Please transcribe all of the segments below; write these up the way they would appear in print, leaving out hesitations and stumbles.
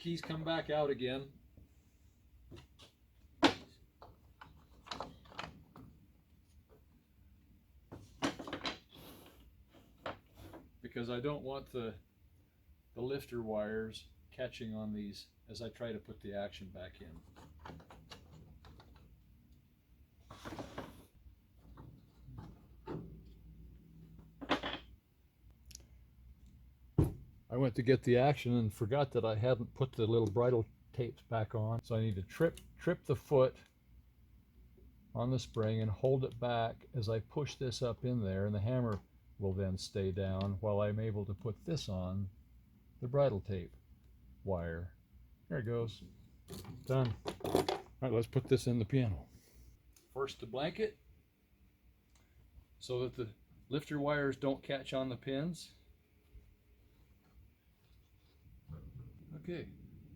keys come back out again. Because I don't want the lifter wires catching on these as I try to put the action back in. I went to get the action and forgot that I hadn't put the little bridle tapes back on. So I need to trip the foot on the spring and hold it back as I push this up in there, and the hammer will then stay down while I'm able to put this on the bridle tape wire. There it goes. Done. All right, let's put this in the piano. First the blanket so that the lifter wires don't catch on the pins. Okay,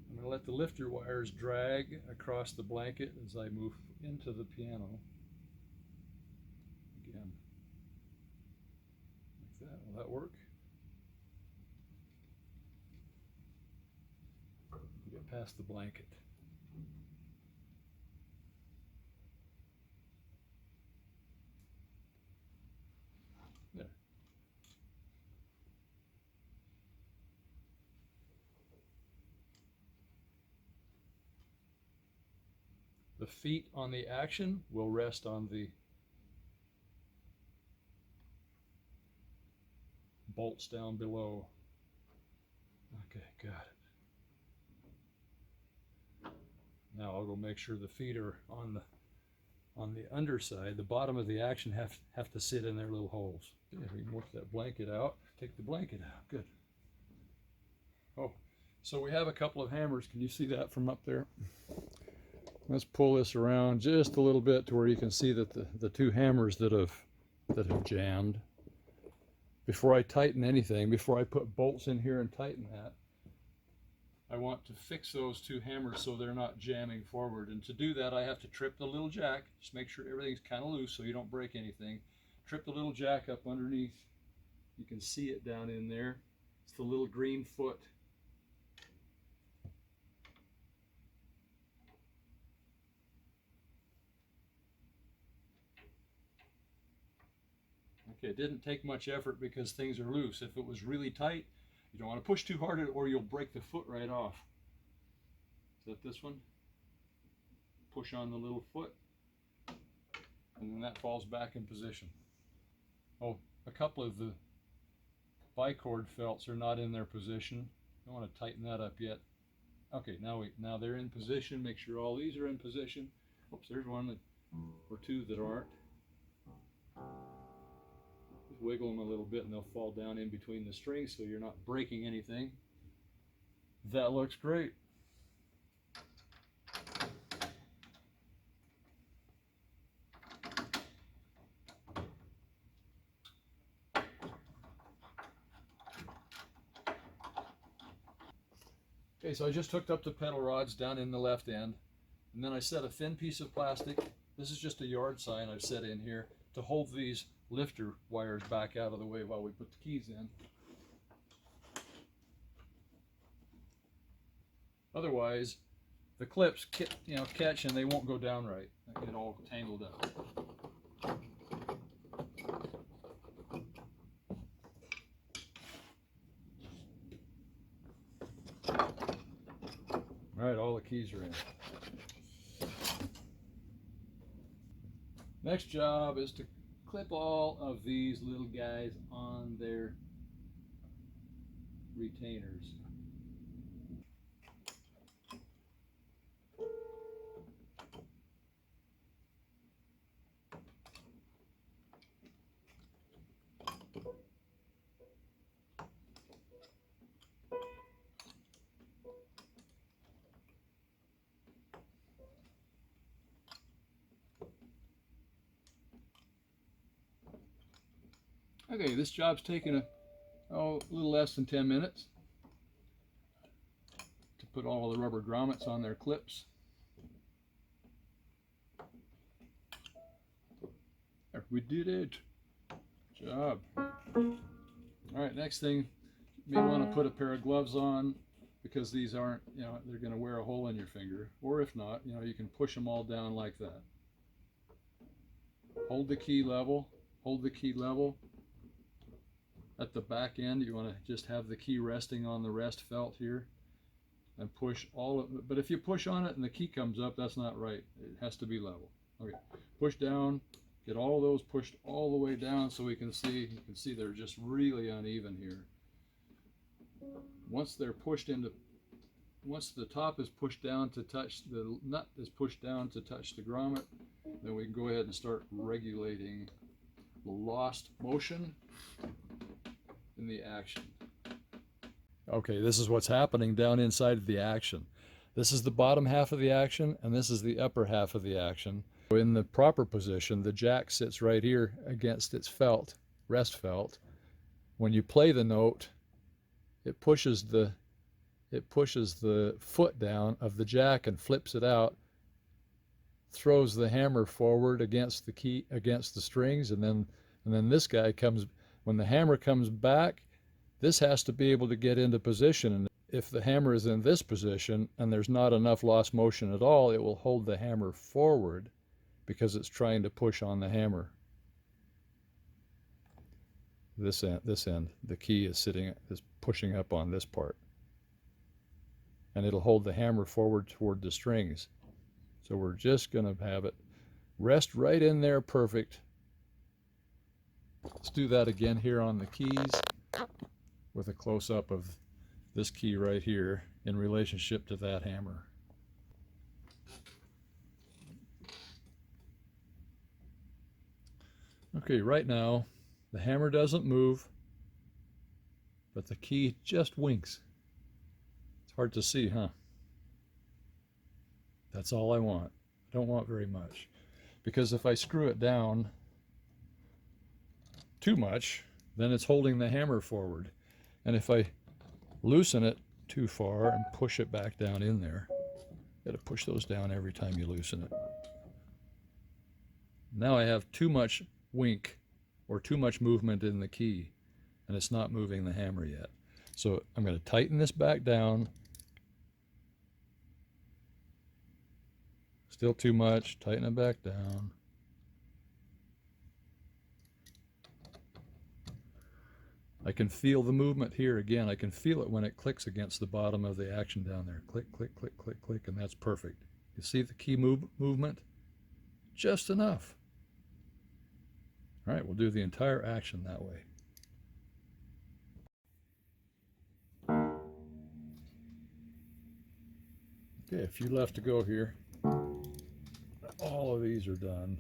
I'm going to let the lifter wires drag across the blanket as I move into the piano. Again, like that. Will that work? Get past the blanket. There. The feet on the action will rest on the bolts down below. Okay, got it. Now I'll go make sure the feet are on the underside. The bottom of the action have to sit in their little holes. Okay, we can work that blanket out. Take the blanket out. Good. Oh, so we have a couple of hammers. Can you see that from up there? Let's pull this around just a little bit to where you can see that the two hammers that have jammed. Before I tighten anything, before I put bolts in here and tighten that, I want to fix those two hammers so they're not jamming forward. And to do that, I have to trip the little jack. Just make sure everything's kind of loose so you don't break anything. Trip the little jack up underneath. You can see it down in there. It's the little green foot. Okay, it didn't take much effort because things are loose. If it was really tight, you don't want to push too hard or you'll break the foot right off. Is that this one? Push on the little foot, and then that falls back in position. Oh, a couple of the bicord felts are not in their position. Don't want to tighten that up yet. Okay, now they're in position. Make sure all these are in position. Oops, there's one or two that aren't. Just wiggle them a little bit and they'll fall down in between the strings so you're not breaking anything. That looks great. Okay, so I just hooked up the pedal rods down in the left end, and then I set a thin piece of plastic. This is just a yard sign I've set in here to hold these lifter wires back out of the way while we put the keys in. Otherwise, the clips catch and they won't go down right. They get all tangled up. All right, all the keys are in. Next job is to clip all of these little guys on their retainers. Okay, this job's taken a little less than 10 minutes to put all the rubber grommets on their clips. There, we did it. Good job. All right, next thing, you may want to put a pair of gloves on because these aren't, you know, they're going to wear a hole in your finger. Or if not, you know, you can push them all down like that. Hold the key level, hold the key level. At the back end, you want to just have the key resting on the rest felt here and push all of it. But if you push on it and the key comes up, that's not right. It has to be level. Okay, push down, get all those pushed all the way down so we can see, you can see they're just really uneven here. Once they're pushed into, once the top is pushed down to touch, the nut is pushed down to touch the grommet, then we can go ahead and start regulating the lost motion in the action. Okay, this is what's happening down inside of the action. This is the bottom half of the action, and this is the upper half of the action. In the proper position, the jack sits right here against its felt, rest felt. When you play the note, it pushes the foot down of the jack and flips it out, throws the hammer forward against the key, against the strings, and then this guy comes, when the hammer comes back, this has to be able to get into position. And if the hammer is in this position and there's not enough lost motion at all, it will hold the hammer forward because it's trying to push on the hammer. This end, the key is pushing up on this part. And it'll hold the hammer forward toward the strings. So we're just going to have it rest right in there, perfect. Let's do that again here on the keys with a close-up of this key right here in relationship to that hammer. Okay, right now the hammer doesn't move, but the key just winks. It's hard to see, huh? That's all I want. I don't want very much, because if I screw it down too much, then it's holding the hammer forward. And if I loosen it too far and push it back down in there, you got to push those down every time you loosen it. Now I have too much wink or too much movement in the key, and it's not moving the hammer yet. So I'm going to tighten this back down. Still too much, tighten it back down. I can feel the movement here again. I can feel it when it clicks against the bottom of the action down there. Click, click, click, click, click, and that's perfect. You see the key movement? Just enough. All right, we'll do the entire action that way. Okay, a few left to go here. All of these are done.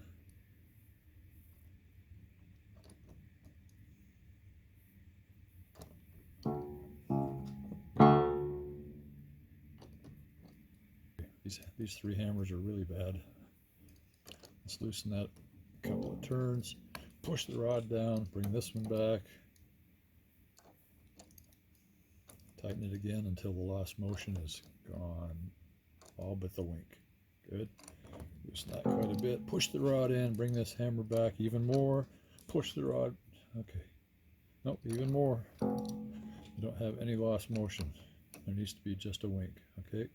These three hammers are really bad. Let's loosen that a couple of turns. Push the rod down, bring this one back. Tighten it again until the lost motion is gone, all but the wink. Good. Loosen that quite a bit. Push the rod in, bring this hammer back even more. Push the rod. Okay. Nope, even more. You don't have any lost motion. There needs to be just a wink. Okay.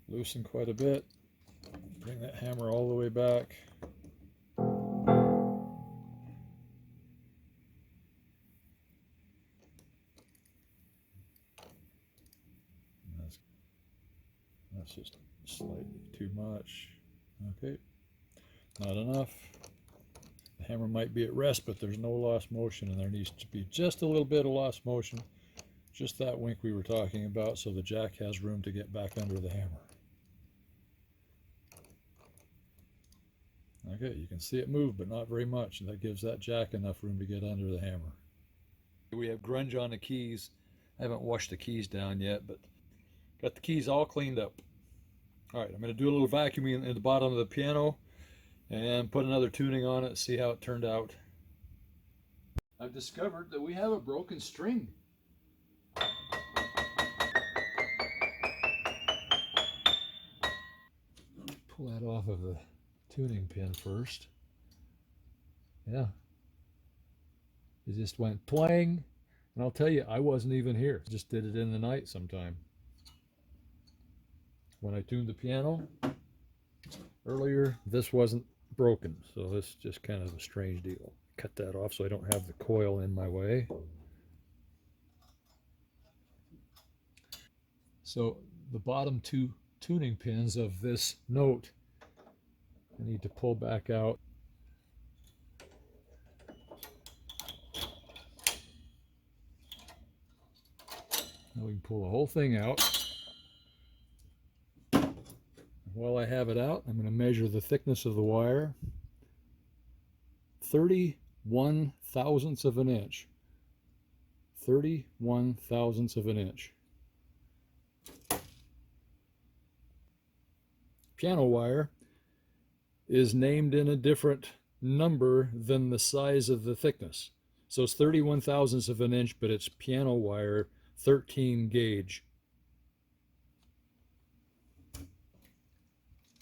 Loosen quite a bit. Bring that hammer all the way back. That's just slightly too much. Okay, not enough. The hammer might be at rest, but there's no lost motion, and there needs to be just a little bit of lost motion. Just that wink we were talking about, so the jack has room to get back under the hammer. Okay, you can see it move, but not very much, and that gives that jack enough room to get under the hammer. We have grunge on the keys. I haven't washed the keys down yet, but got the keys all cleaned up. All right, I'm going to do a little vacuuming in the bottom of the piano and put another tuning on it, see how it turned out. I've discovered that we have a broken string. Pull that off of the tuning pin first. Yeah. It just went twang. And I'll tell you, I wasn't even here. Just did it in the night sometime. when I tuned the piano earlier, this wasn't broken, so this is just kind of a strange deal. Cut that off so I don't have the coil in my way. So the bottom two tuning pins of this note I need to pull back out. Now we can pull the whole thing out. While I have it out, I'm going to measure the thickness of the wire. 31 thousandths of an inch. 31 thousandths of an inch. Piano wire is named in a different number than the size of the thickness. So it's 31 thousandths of an inch, but it's piano wire 13 gauge.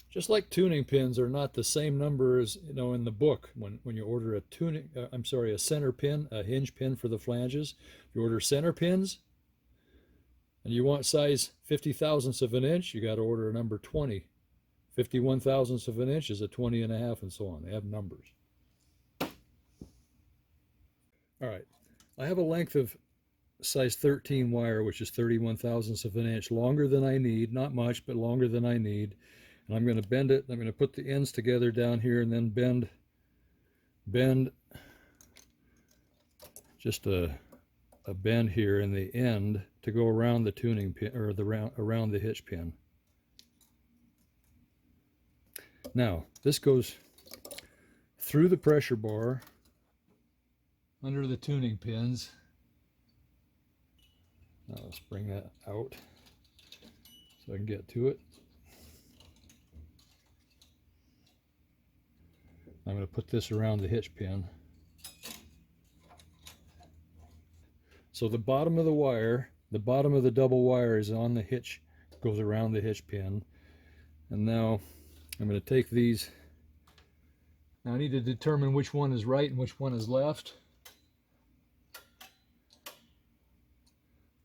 Just like tuning pins are not the same number as, you know, in the book when you order a a center pin, a hinge pin for the flanges. If you order center pins and you want size 50 thousandths of an inch, you got to order a number 20. 51 thousandths of an inch is a 20 and a half, and so on. They have numbers. All right, I have a length of size 13 wire, which is 31 thousandths of an inch, longer than I need, not much, but longer than I need. And I'm going to bend it. I'm going to put the ends together down here and then bend just a bend here in the end to go around the tuning pin, or around the hitch pin. Now, this goes through the pressure bar, under the tuning pins. Now let's bring that out so I can get to it. I'm going to put this around the hitch pin. So the bottom of the wire, the bottom of the double wire is on the hitch, goes around the hitch pin. And now I'm going to take these. Now I need to determine which one is right and which one is left.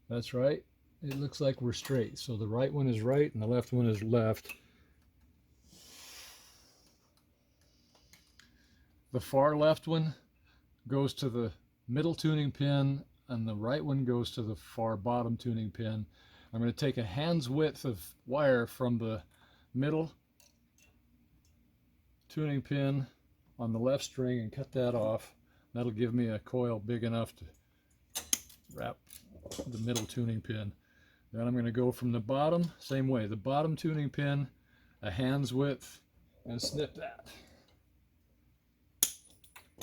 That's right. It looks like we're straight. So the right one is right and the left one is left. The far left one goes to the middle tuning pin and the right one goes to the far bottom tuning pin. I'm going to take a hand's width of wire from the middle tuning pin on the left string and cut that off. That'll give me a coil big enough to wrap the middle tuning pin. Then I'm going to go from the bottom, same way, the bottom tuning pin, a hand's width, and snip that.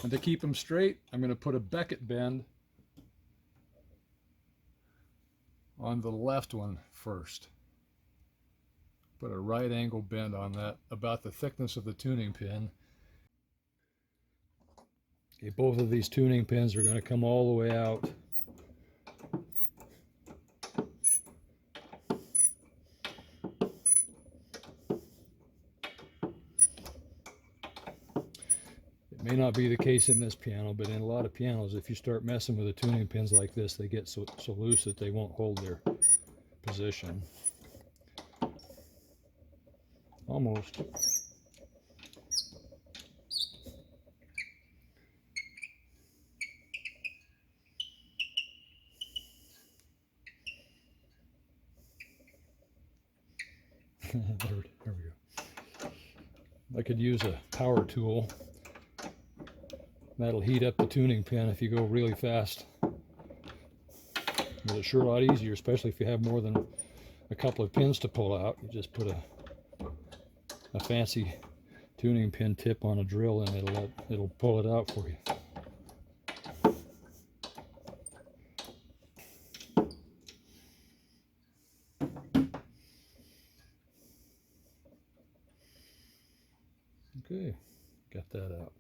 And to keep them straight, I'm going to put a Beckett bend on the left one first. Put a right angle bend on that, about the thickness of the tuning pin. Okay, both of these tuning pins are going to come all the way out. It may not be the case in this piano, but in a lot of pianos, if you start messing with the tuning pins like this, they get so loose that they won't hold their position. Almost. There we go. I could use a power tool. That'll heat up the tuning pin if you go really fast. But it's sure a lot easier, especially if you have more than a couple of pins to pull out. You just put a fancy tuning pin tip on a drill and it'll pull it out for you. Okay, got that out.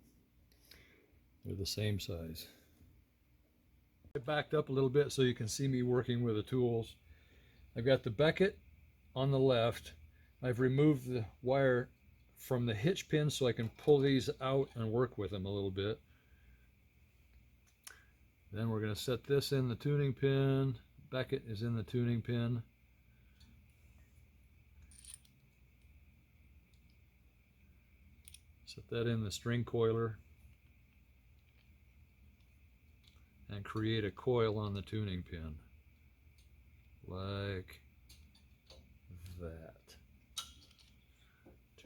They're the same size. I backed up a little bit so you can see me working with the tools. I've got the Beckett on the left. I've removed the wire from the hitch pin so I can pull these out and work with them a little bit. Then we're going to set this in the tuning pin. Beckett is in the tuning pin. Set that in the string coiler and create a coil on the tuning pin like that.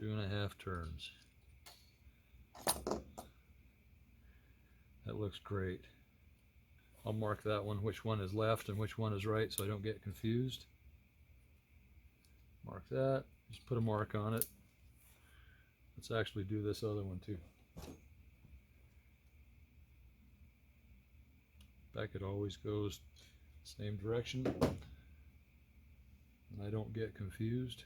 2.5 turns. That looks great. I'll mark that one, which one is left and which one is right, so I don't get confused. Mark that, just put a mark on it. Let's actually do this other one too. Back it always goes same direction, and I don't get confused.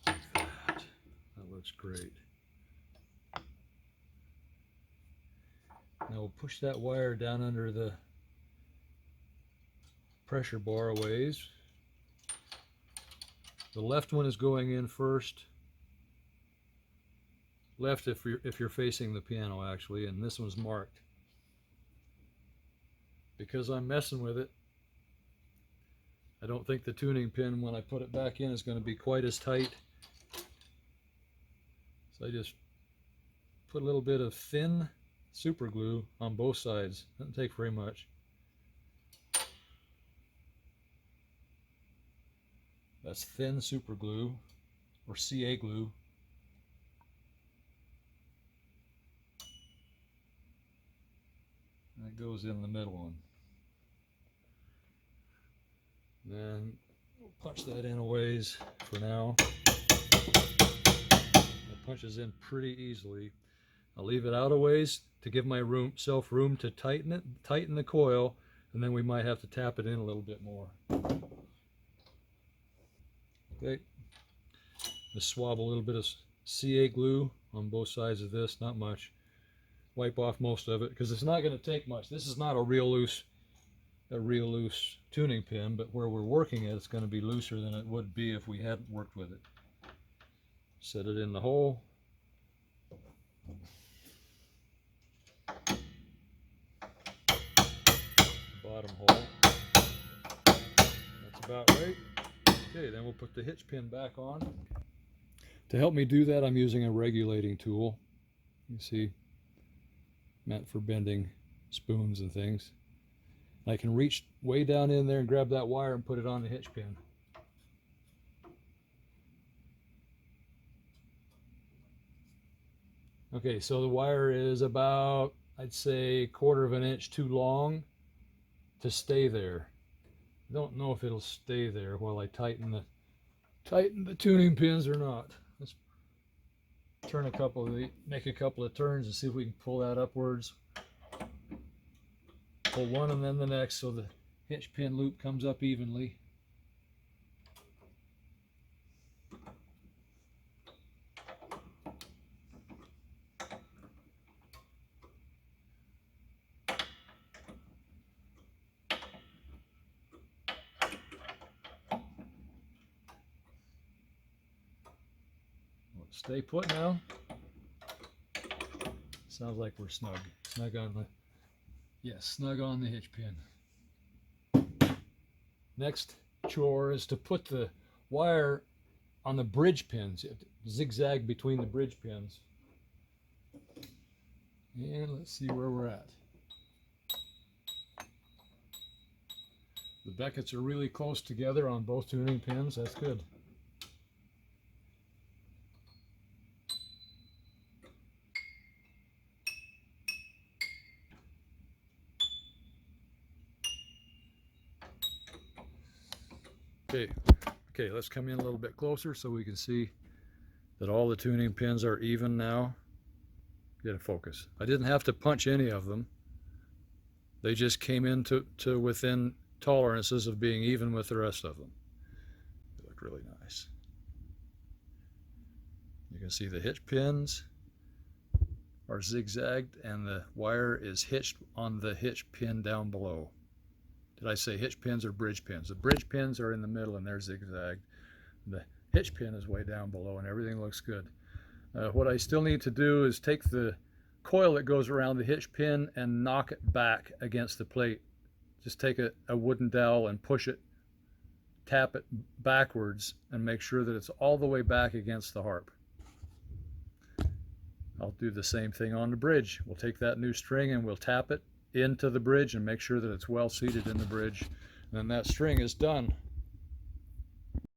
That looks great. Now we'll push that wire down under the pressure bar a ways. The left one is going in first. Left if you're facing the piano actually, and this one's marked. Because I'm messing with it, I don't think the tuning pin when I put it back in is going to be quite as tight. So I just put a little bit of thin super glue on both sides. Doesn't take very much. That's thin super glue or CA glue. That goes in the middle one. Then we'll punch that in a ways for now. It punches in pretty easily. I'll leave it out a ways to give myself room to tighten the coil, and then we might have to tap it in a little bit more. Okay, just swab a little bit of CA glue on both sides of this, not much. Wipe off most of it because it's not going to take much. This is not a real loose tuning pin, but where we're working it, it's going to be looser than it would be if we hadn't worked with it. Set it in the hole. Bottom hole. That's about right. Okay, then we'll put the hitch pin back on. To help me do that, I'm using a regulating tool. You see, meant for bending spoons and things. I can reach way down in there and grab that wire and put it on the hitch pin. Okay, so the wire is about, I'd say, 1/4 of an inch too long to stay there. I don't know if it'll stay there while I tighten the tuning pins or not. Let's turn make a couple of turns and see if we can pull that upwards. Pull one and then the next so the hitch pin loop comes up evenly. Stay put now. Sounds like we're snug. Snug on the, yes, snug on the hitch pin. Next chore is to put the wire on the bridge pins. You have to zigzag between the bridge pins. And let's see where we're at. The beckets are really close together on both tuning pins. That's good. Okay, let's come in a little bit closer so we can see that all the tuning pins are even now. Get a focus. I didn't have to punch any of them. They just came into within tolerances of being even with the rest of them. They look really nice. You can see the hitch pins are zigzagged and the wire is hitched on the hitch pin down below. Did I say hitch pins or bridge pins? The bridge pins are in the middle and they're zigzagged. The hitch pin is way down below and everything looks good. What I still need to do is take the coil that goes around the hitch pin and knock it back against the plate. Just take a wooden dowel and push it, tap it backwards, and make sure that it's all the way back against the harp. I'll do the same thing on the bridge. We'll take that new string and we'll tap it into the bridge and make sure that it's well seated in the bridge. And then that string is done.